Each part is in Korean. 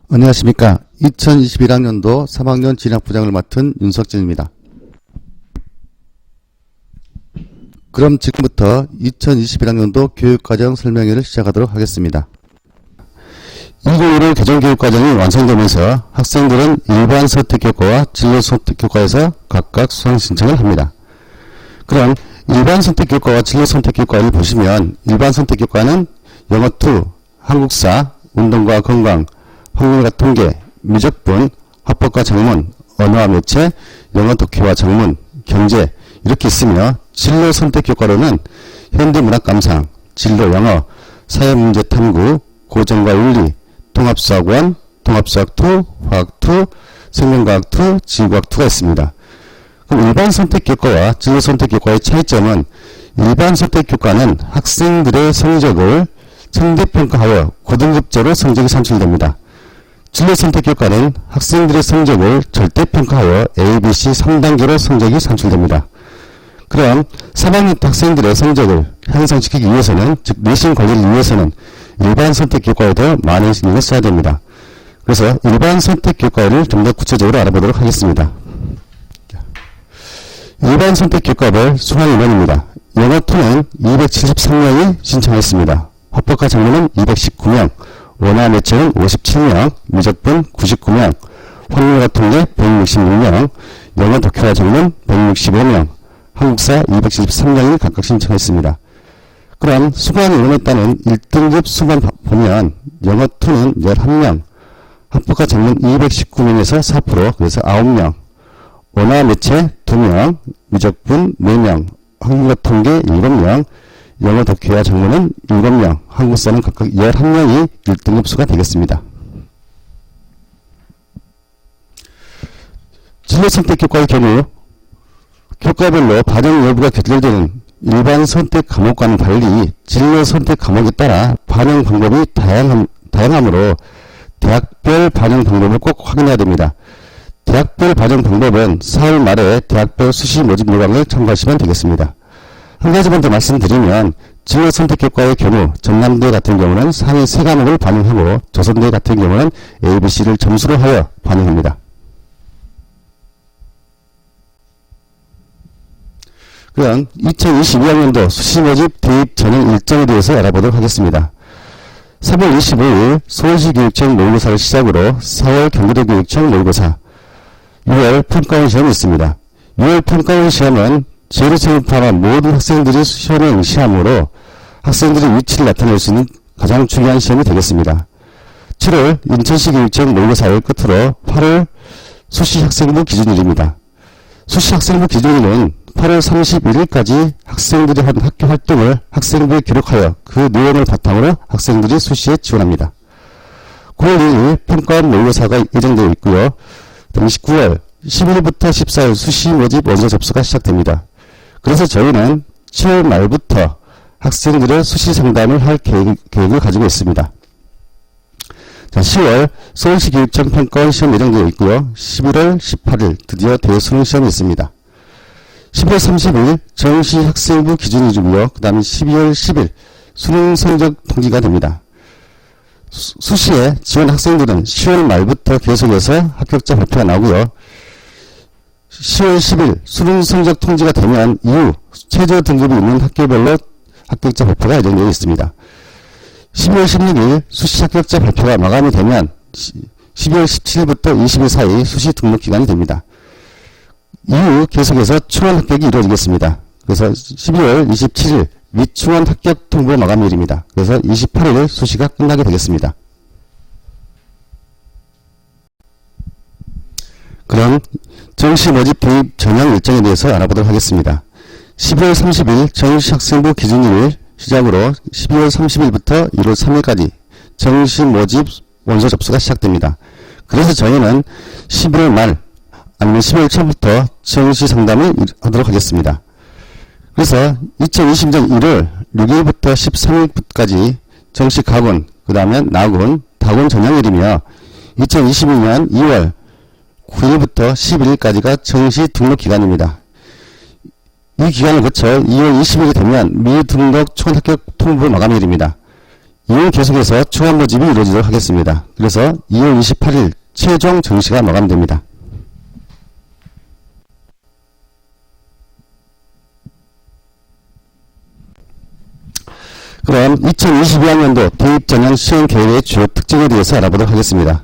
안녕하십니까. 2021학년도 3학년 진학부장을 맡은 윤석진입니다. 그럼 지금부터 2021학년도 교육과정 설명회를 시작하도록 하겠습니다. 2015 개정교육과정이 완성되면서 학생들은 일반 선택교과와 진로선택교과에서 각각 수강신청을 합니다. 그럼 일반 선택교과와 진로선택교과를 보시면 일반 선택교과는 영어2, 한국사, 운동과 건강, 확률과 통계, 미적분, 화법과 작문, 언어와 매체, 영어 독해와 작문, 경제 이렇게 있으며 진로 선택교과로는 현대문학 감상, 진로 영어, 사회문제 탐구, 고전과 윤리, 통합수학 1, 통합수학 2, 화학 2, 생명과학 2, 지구과학 2가 있습니다. 그럼 일반 선택교과와 진로 선택교과의 차이점은 일반 선택교과는 학생들의 성적을 상대평가하여 고등급제로 성적이 산출됩니다. 진로 선택교과는 학생들의 성적을 절대평가하여 A, B, C 3단계로 성적이 산출됩니다. 그럼 3학년 학생들의 성적을 향상시키기 위해서는, 즉 내신 관리를 위해서는 일반 선택교과에 더 많은 신경을 써야 됩니다. 그래서 일반 선택교과를 좀 더 구체적으로 알아보도록 하겠습니다. 일반 선택교과별 수강 인원입니다. 영어2는 273명이 신청했습니다. 화법과 작문은 219명, 원화 매체는 57명, 미적분 99명, 확률과 통계 166명, 영어 독해와 작문 165명, 한국사 273명이 각각 신청했습니다. 그럼 수강 인원에 따른 1등급 수강 보면 영어2는 11명, 화법과 작문 219명에서 4%, 그래서 9명, 원화 매체 2명, 미적분 4명, 확률과 통계 7명, 영어 독해와 작문은 7명, 한국사는 각각 11명이 1등급 수가 되겠습니다. 진로선택교과의 경우 교과별로 반영 여부가 결정되는 일반 선택 과목과는 달리 진로선택 과목에 따라 반영 방법이 다양하므로 대학별 반영 방법을 꼭 확인해야 됩니다. 대학별 반영 방법은 4월 말에 대학별 수시 모집 요강을 참고하시면 되겠습니다. 한 가지만 더 말씀드리면 진로선택교과의 경우 전남대 같은 경우는 상위 3과목을 반영하고 조선대 같은 경우는 A, B, C를 점수로 하여 반영합니다. 그럼 2022학년도 수시모집 대입 전형 일정에 대해서 알아보도록 하겠습니다. 3월 25일 서울시 교육청 모의고사를 시작으로 4월 경기도 교육청 모의고사, 6월 평가원 시험이 있습니다. 6월 평가원 시험은 재료체를 포함한 모든 학생들이 시험에 응시하므로 학생들의 위치를 나타낼 수 있는 가장 중요한 시험이 되겠습니다. 7월 인천시 교육청 모의고사를 끝으로 8월 수시 학생부 기준일입니다. 수시 학생부 기준일은 8월 31일까지 학생들이 한 학교 활동을 학생부에 기록하여 그 내용을 바탕으로 학생들이 수시에 지원합니다. 9월 2일 평가원 모의고사가 예정되어 있고요. 당시 9월 10일부터 14일 수시 모집 원서 접수가 시작됩니다. 그래서 저희는 7월 말부터 학생들의 수시 상담을 할 계획을 가지고 있습니다. 자, 10월 서울시 교육청 평가원 시험 예정되어 있고요. 11월 18일 드디어 대수능 시험이 있습니다. 11월 30일 정시 학생부 기준일이고요. 그 다음에 12월 10일 수능 성적 통지가 됩니다. 수시에 지원 학생들은 10월 말부터 계속해서 합격자 발표가 나오고요. 10월 10일 수능 성적 통지가 되면 이후 최저 등급이 있는 학교별로 합격자 발표가 예정되어 있습니다. 12월 16일 수시 합격자 발표가 마감이 되면 12월 17일부터 20일 사이 수시 등록 기간이 됩니다. 이후 계속해서 충원 합격이 이루어지겠습니다. 그래서 12월 27일 미충원 합격 통보 마감일입니다. 그래서 28일 수시가 끝나게 되겠습니다. 그럼 정시 모집 대입 전형 일정에 대해서 알아보도록 하겠습니다. 12월 30일 정시 학생부 기준일 시작으로 12월 30일부터 1월 3일까지 정시 모집 원서 접수가 시작됩니다. 그래서 저희는 11월 말 아니면 12월 초부터 정시 상담을 하도록 하겠습니다. 그래서 2020년 1월 6일부터 13일까지 정시 가군, 그 다음에 나군, 다군 전형일이며 2022년 2월 9일부터 11일까지가 정시 등록 기간입니다. 이 기간을 거쳐 2월 20일이 되면 미등록 총합격 통보 마감일입니다. 이후 계속해서 추가 모집이 이루어지도록 하겠습니다. 그래서 2월 28일 최종 정시가 마감됩니다. 그럼 2022학년도 대입 전형 시험 계획의 주요 특징에 대해서 알아보도록 하겠습니다.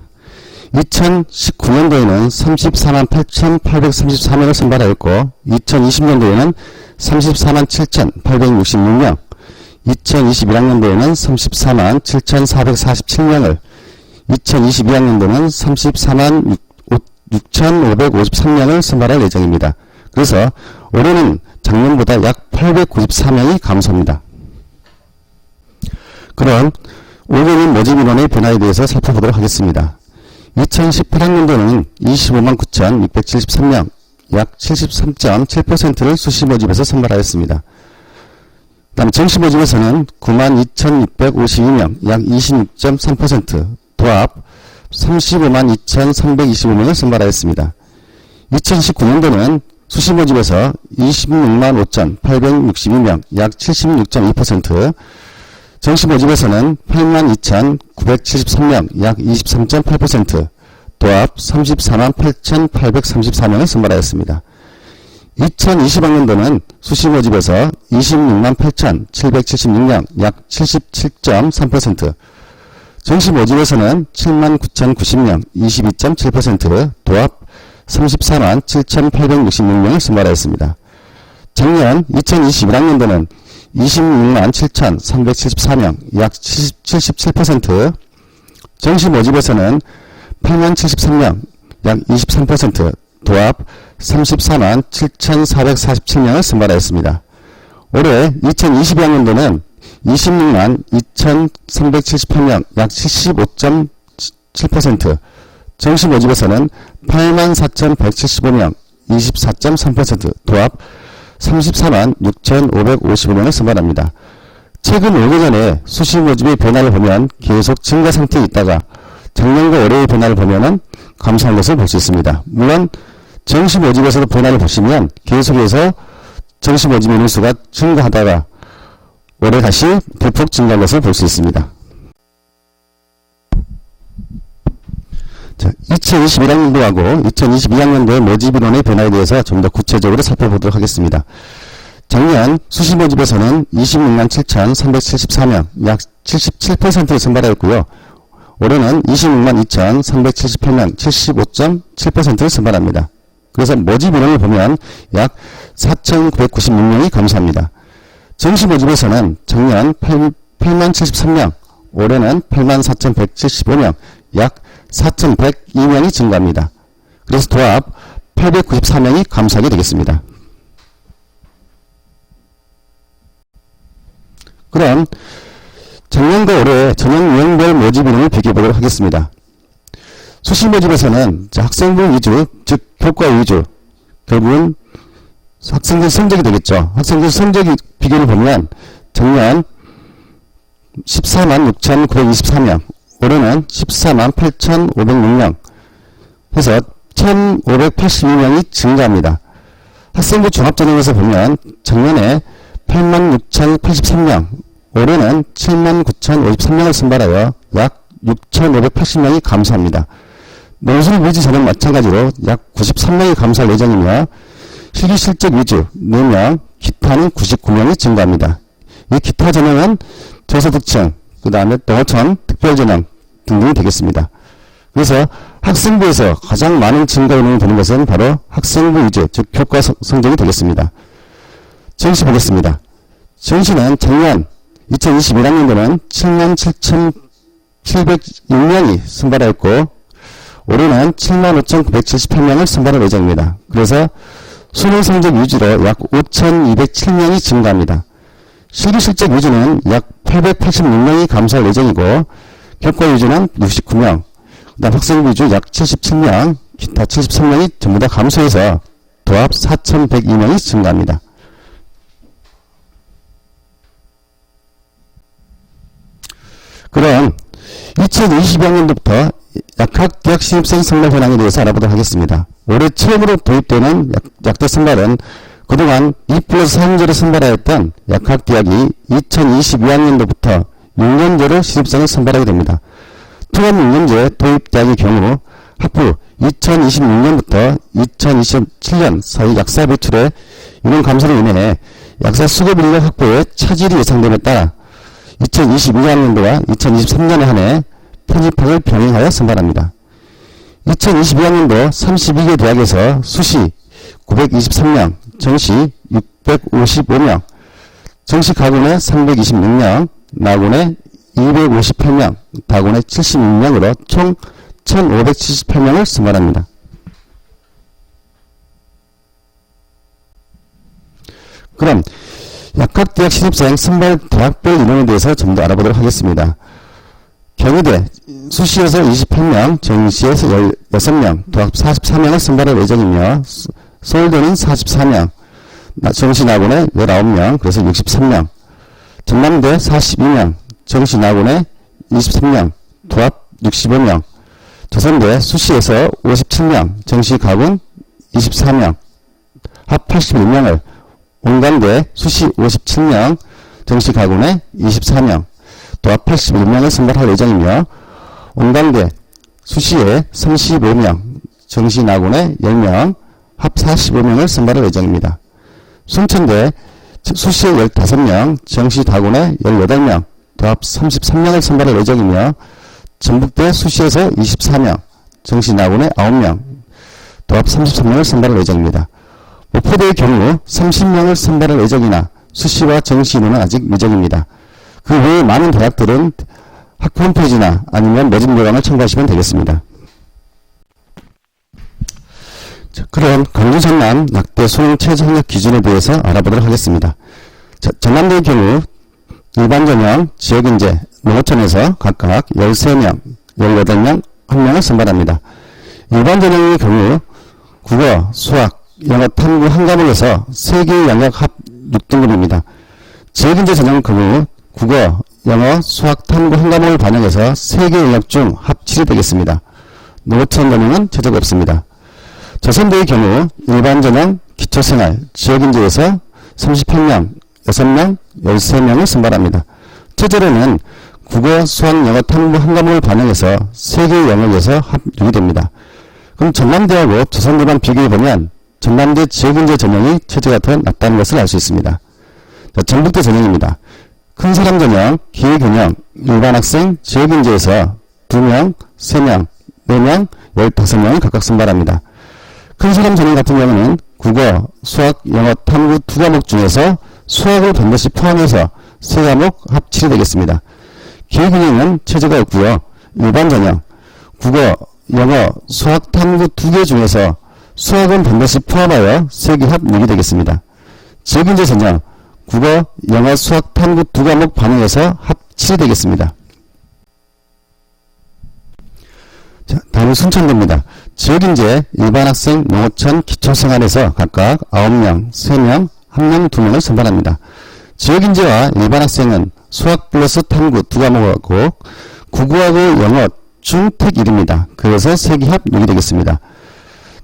2019년도에는 34만 8,833명을 선발하였고 2020년도에는 34만 7,866명, 2021학년도에는 34만 7,447명을, 2022학년도는 34만 6,553명을 선발할 예정입니다. 그래서 올해는 작년보다 약 894명이 감소합니다. 그럼 올해는 모집 인원의 변화에 대해서 살펴보도록 하겠습니다. 2018학년도는 25만 9,673명, 약 73.7%를 수시 모집에서 선발하였습니다. 다음 정시 모집에서는 9만 2,652명, 약 26.3%, 도합 35만 2,325명을 선발하였습니다. 2019년도는 수시 모집에서 26만 5,862명, 약 76.2%, 정시 모집에서는 82,973명, 약 23.8%, 도합 34만 8,834명을 선발하였습니다. 2020학년도는 수시 모집에서 26만 8,776명, 약 77.3%, 정시 모집에서는 7만 9,090명, 22.7%, 도합 34만 7,866명을 선발하였습니다. 작년 2021학년도는 26만 7,374명, 약 77%, 정시 모집에서는 8만 73명, 약 23%, 도합 34만 7,447명을 선발하였습니다. 올해 2022학년도는 26만 2,378명, 약 75.7%, 정시 모집에서는 8만 4,175명, 24.3%, 도합 34만 6,555명을 선발합니다. 최근 5년 전에 수시 모집의 변화를 보면 계속 증가 상태에 있다가 작년과 올해의 변화를 보면은 감소한 것을 볼 수 있습니다. 물론 정시 모집에서도 변화를 보시면 계속해서 정시 모집 인원 수가 증가하다가 올해 다시 대폭 증가한 것을 볼 수 있습니다. 자, 2021학년도하고 2022학년도의 모집 인원의 변화에 대해서 좀 더 구체적으로 살펴보도록 하겠습니다. 작년 수시 모집에서는 26만 7,374명, 약 77%를 선발하였고요. 올해는 26만 2,378명, 75.7%를 선발합니다. 그래서 모집 인원을 보면 약 4,996명이 감소합니다. 정시 모집에서는 작년 8만 73명, 올해는 8만 4,175명, 약 4,102명이 증가합니다. 그래서 도합 894명이 감소하게 되겠습니다. 그럼 작년과 올해 전형 유형별 모집 인원을 비교해보도록 하겠습니다. 수시 모집에서는 학생부 위주, 즉 교과 위주, 결국은 학생들 성적이 되겠죠. 학생들 성적 비교를 보면 작년 14만 6,924명, 올해는 14만 8,506명 해서 1,582명이 증가합니다. 학생부 종합전형에서 보면 작년에 8만 6,083명, 올해는 7만 9,053명을 선발하여 약 6,580명이 감소합니다. 논술 위주 전형 마찬가지로 약 93명이 감소할 예정이며 실기 실적 위주 4명, 기타는 99명이 증가합니다. 이 기타 전형은 저소득층, 그 다음에 농어촌, 특별전형 등등이 되겠습니다. 그래서 학생부에서 가장 많은 증가 인원이 되는 것은 바로 학생부 위주, 즉 교과 성적이 되겠습니다. 정시 보겠습니다. 정시는 작년 2021학년도는 7만 7,706명이 선발하였고 올해는 7만 5,978명을 선발할 예정입니다. 그래서 수능 성적 위주로 약 5,207명이 증가합니다. 실기 실적 위주는 약 886명이 감소할 예정이고 교과 위주는 69명, 그다음 학생 위주 약 77명, 기타 73명이 전부 다 감소해서 도합 4,102명이 증가합니다. 그럼 2022학년도부터 약학대학 신입생 선발 현황에 대해서 알아보도록 하겠습니다. 올해 처음으로 도입되는 약대 선발은 그동안 2+4형제로 선발하였던 약학대학이 2022학년도부터 6년제로 신입생을 선발하게 됩니다. 통합 6년제 도입대학의 경우 학부 2026년부터 2027년 사이 약사 배출의 인원 감소로 인해 약사 수급 인력 확보에 차질이 예상됨에 따라 2022학년도와 2023년에 한해 편입학을 병행하여 선발합니다. 2022학년도 32개 대학에서 수시 923명, 정시 655명, 정시 가군에 326명, 나군에 258명, 다군에 76명으로 총 1578명을 선발합니다. 그럼 약학대학 신입생 선발 대학별 인원에 대해서 좀 더 알아보도록 하겠습니다. 경희대 수시에서 28명, 정시에서 16명, 도합 44명을 선발할 예정이며 서울대는 44명, 정시 나군에 19명, 그래서 63명, 전남대 42명, 정시 나군에 23명, 도합 65명, 조선대 수시에서 57명, 정시 가군 24명, 합 81명을, 온강대 수시 57명, 정시 가군에 24명, 도합 81명을 선발할 예정이며 온강대 수시에 35명, 정시 나군에 10명, 합 45명을 선발할 예정입니다. 순천대 수시에 15명, 정시 다군에 18명, 도합 33명을 선발할 예정이며 전북대 수시에서 24명, 정시 나군에 9명, 도합 33명을 선발할 예정입니다. 목포대의 경우 30명을 선발할 예정이나 수시와 정시 인원은 아직 미정입니다. 그 외에 많은 대학들은 학교 홈페이지나 아니면 매진 요강을 참고하시면 되겠습니다. 자, 그럼 강주 전남 약대 수능 최저 학력 기준에 대해서 알아보도록 하겠습니다. 자, 전남대의 경우 일반 전형, 지역인재, 농어촌에서 각각 13명, 18명, 1명을 선발합니다. 일반 전형의 경우 국어, 수학, 영어, 탐구 한 과목에서 3개의 영역 합 6등급입니다. 지역인재 전형의 경우 국어, 영어, 수학, 탐구 한 과목을 반영해서 3개 영역 중 합 7이 되겠습니다. 농어촌 전형은 최저가 없습니다. 조선대의 경우 일반 전형, 기초생활, 지역인재에서 38명, 6명, 13명을 선발합니다. 최저로는 국어, 수학, 영어, 탐구 한 과목을 반영해서 3개의 영역에서 합 6이 됩니다. 그럼 전남대하고 조선대만 비교해보면 전남대 지역인재 전형이 최저가 더 낮다는 것을 알 수 있습니다. 자, 전북대 전형입니다. 큰 사람 전형, 기회균형, 일반 학생, 지역인재에서 2명, 3명, 4명, 15명을 각각 선발합니다. 큰 사람 전형 같은 경우는 국어, 수학, 영어, 탐구 2과목 중에서 수학을 반드시 포함해서 3과목 합 7이 되겠습니다. 기회균형은 최저가 없고요. 일반 전형, 국어, 영어, 수학, 탐구 2개 중에서 수학은 반드시 포함하여 3개 합 6이 되겠습니다. 지역인재 전형, 국어, 영어, 수학, 탐구 2과목 반영해서 합 7이 되겠습니다. 자, 다음은 순천대입니다. 지역인재, 일반 학생, 농어촌, 기초생활에서 각각 9명, 3명, 1명, 2명을 선발합니다. 지역인재와 일반 학생은 수학 플러스 탐구 2과목하고 국어하고 영어 중택 1입니다. 그래서 3개 합 6이 되겠습니다.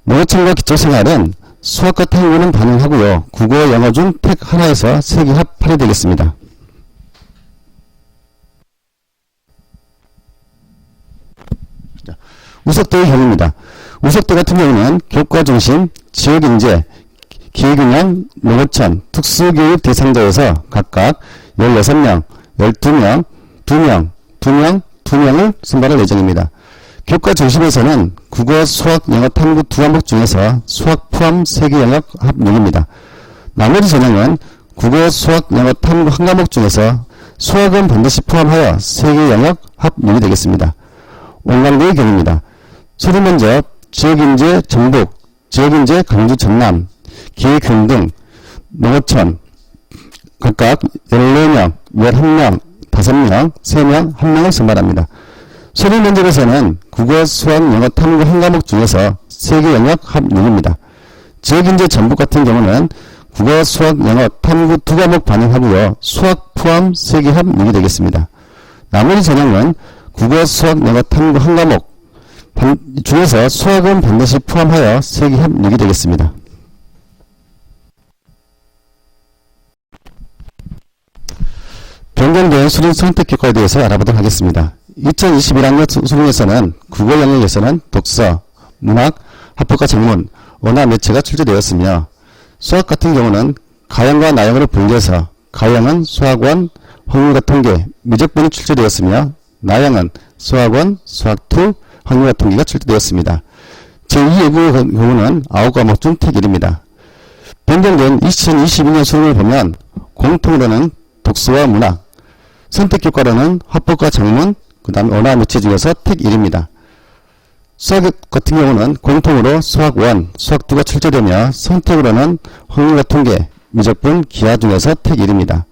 농어촌과 기초생활은 수학과 탐구는 반영하고요. 국어, 영어 중 택 하나에서 3개 합 8이 되겠습니다. 우석대의 경우입니다. 우석대 같은 경우는 교과 중심, 지역인재, 기회균형, 농어촌, 특수교육 대상자에서 각각 16명, 12명, 2명, 2명, 2명을 선발할 예정입니다. 교과 중심에서는 국어, 수학, 영어, 탐구 2과목 중에서 수학 포함 3개 영역 합 6입니다. 나머지 전형은 국어, 수학, 영어, 탐구 한 과목 중에서 수학은 반드시 포함하여 3개 영역 합 6이 되겠습니다. 온강대의 경우입니다. 서류 면접, 지역인재 전북, 지역인재 강주 전남, 기회균 등 농어촌 각각 14명, 11명, 5명, 3명, 1명을 선발합니다. 서류 면접에서는 국어, 수학, 영어, 탐구 한 과목 중에서 3개 영역 합 6입니다. 지역인재 전북 같은 경우는 국어, 수학, 영어, 탐구 2과목 반영하고요. 수학 포함 3개 합 6이 되겠습니다. 나머지 전형은 국어, 수학, 영어, 탐구 한 과목 중에서 수학은 반드시 포함하여 3개 합 6이 되겠습니다. 변경된 수능 선택 교과에 대해서 알아보도록 하겠습니다. 2021학년 수능에서는 국어 영역에서는 독서, 문학, 합법과 작문, 언어 매체가 출제되었으며 수학 같은 경우는 가형과 나형으로 분리해서 가형은 수학원, 확률과 통계, 미적분이 출제되었으며 나형은 수학원, 수학2, 확률과 통계가 출제되었습니다. 제2예고의 경우는 9과목 중 택 1입니다. 변경된 2022년 수능을 보면 공통으로는 독서와 문학, 선택교과로는 합법과 작문, 그 다음 언어 매체 중에서 택 1입니다. 수학 같은 경우는 공통으로 수학 1, 수학 2가 출제되며 선택으로는 확률과 통계, 미적분, 기하 중에서 택 1입니다.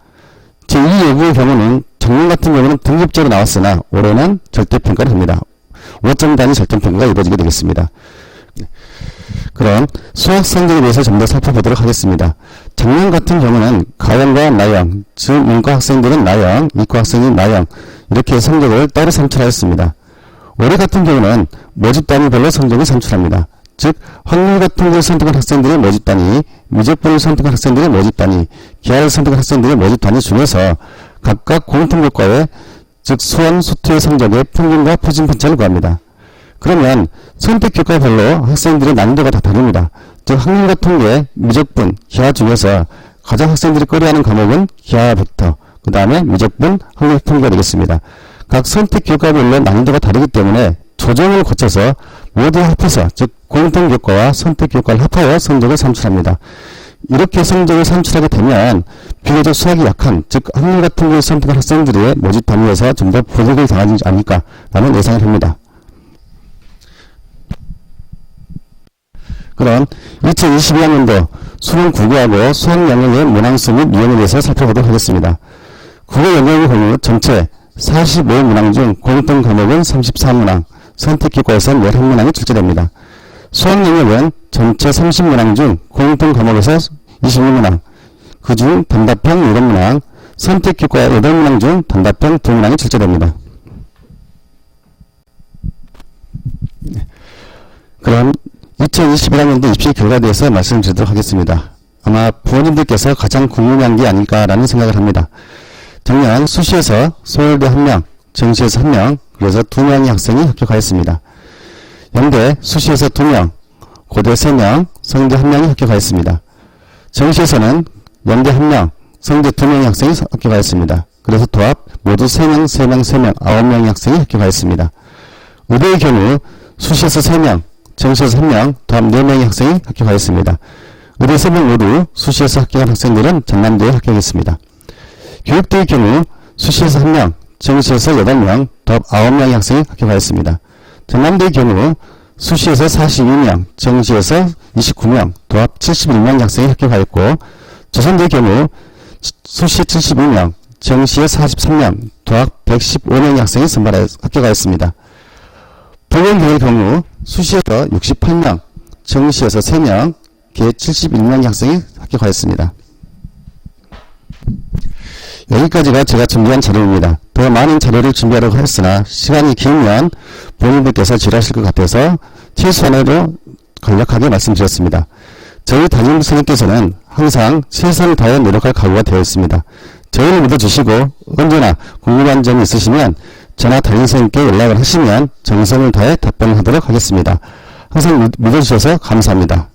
제2예고의 경우는 작문 같은 경우는 등급제로 나왔으나 올해는 절대평가를 합니다. 5점 단위 절대평가가 이루어지게 되겠습니다. 그럼 수학 성적에 대해서 좀 더 살펴보도록 하겠습니다. 작년 같은 경우는 가형과 나형, 즉 문과 학생들은 나형, 이과 학생은 나형 이렇게 성적을 따로 산출하였습니다. 올해 같은 경우는 모집 단위별로 성적을 산출합니다. 즉 확률 같은 걸 선택한 학생들의 모집 단위, 미적분을 선택한 학생들의 모집 단위, 기하를 선택한 학생들의 모집 단위 중에서 각각 공통교과의 즉 수원, 수투의 성적의 평균과 표준 편차를 구합니다. 그러면 선택교과별로 학생들의 난이도가 다 다릅니다. 즉 확률과 통계, 미적분, 기하 중에서 가장 학생들이 꺼려하는 과목은 기하 벡터, 그 다음에 미적분, 확률 통계가 되겠습니다. 각 선택교과별로 난이도가 다르기 때문에 조정을 거쳐서 모두 합해서 즉 공통교과와 선택교과를 합하여 성적을 산출합니다. 이렇게 성적을 산출하게 되면 비교적 수학이 약한 즉 확률 같은 걸 선택한 학생들의 모집 단위에서 좀 더 보복을 당하지 않을까라는 예상을 합니다. 그럼 2022학년도 수능 국어하고 수학 영역의 문항수 및 유형에 대해서 살펴보도록 하겠습니다. 국어 영역의 경우 전체 45문항 중 공통 과목은 34문항, 선택교과에서는 11문항이 출제됩니다. 수학 영역은 전체 30문항 중 공통 과목에서 26문항, 그중 단답형 7문항, 선택교과 8문항 중 단답형 2문항이 출제됩니다. 그럼 2021학년도 입시 결과에 대해서 말씀드리도록 하겠습니다. 아마 부모님들께서 가장 궁금한 게 아닐까라는 생각을 합니다. 작년 수시에서 서울대 1명, 정시에서 1명, 그래서 2명의 학생이 합격하였습니다. 연대 수시에서 2명, 고대 3명, 성대 1명이 합격하였습니다. 정시에서는 연대 1명, 성대 2명의 학생이 합격하였습니다. 그래서 도합 모두 3명, 3명, 3명, 9명의 학생이 합격하였습니다. 의대의 경우 수시에서 3명, 정시에서 1명, 도합 4명의 학생이 합격하였습니다. 의대 3명 모두 수시에서 합격한 학생들은 전남대에 합격했습니다. 교육대의 경우 수시에서 1명, 정시에서 8명, 도합 9명의 학생이 합격하였습니다. 전남대의 경우 수시에서 42명, 정시에서 29명, 도합 71명의 학생이 합격하였고 조선대의 경우 수시에 72명, 정시에 43명, 도합 115명의 학생이 합격하였습니다. 보건교의 경우 수시에서 68명, 정시에서 3명,計 71명의 학생이 합격하였습니다. 여기까지가 제가 준비한 자료입니다. 더 많은 자료를 준비하려고 했으나 시간이 길면 본인들께서 지루하실 것 같아서 최소한으로 간략하게 말씀드렸습니다. 저희 담임 선생님께서는 항상 최선을 다해 노력할 각오가 되어 있습니다. 저희를 믿어주시고 언제나 궁금한 점이 있으시면 저나 담임 선생님께 연락을 하시면 정성을 다해 답변을 하도록 하겠습니다. 항상 믿어주셔서 감사합니다.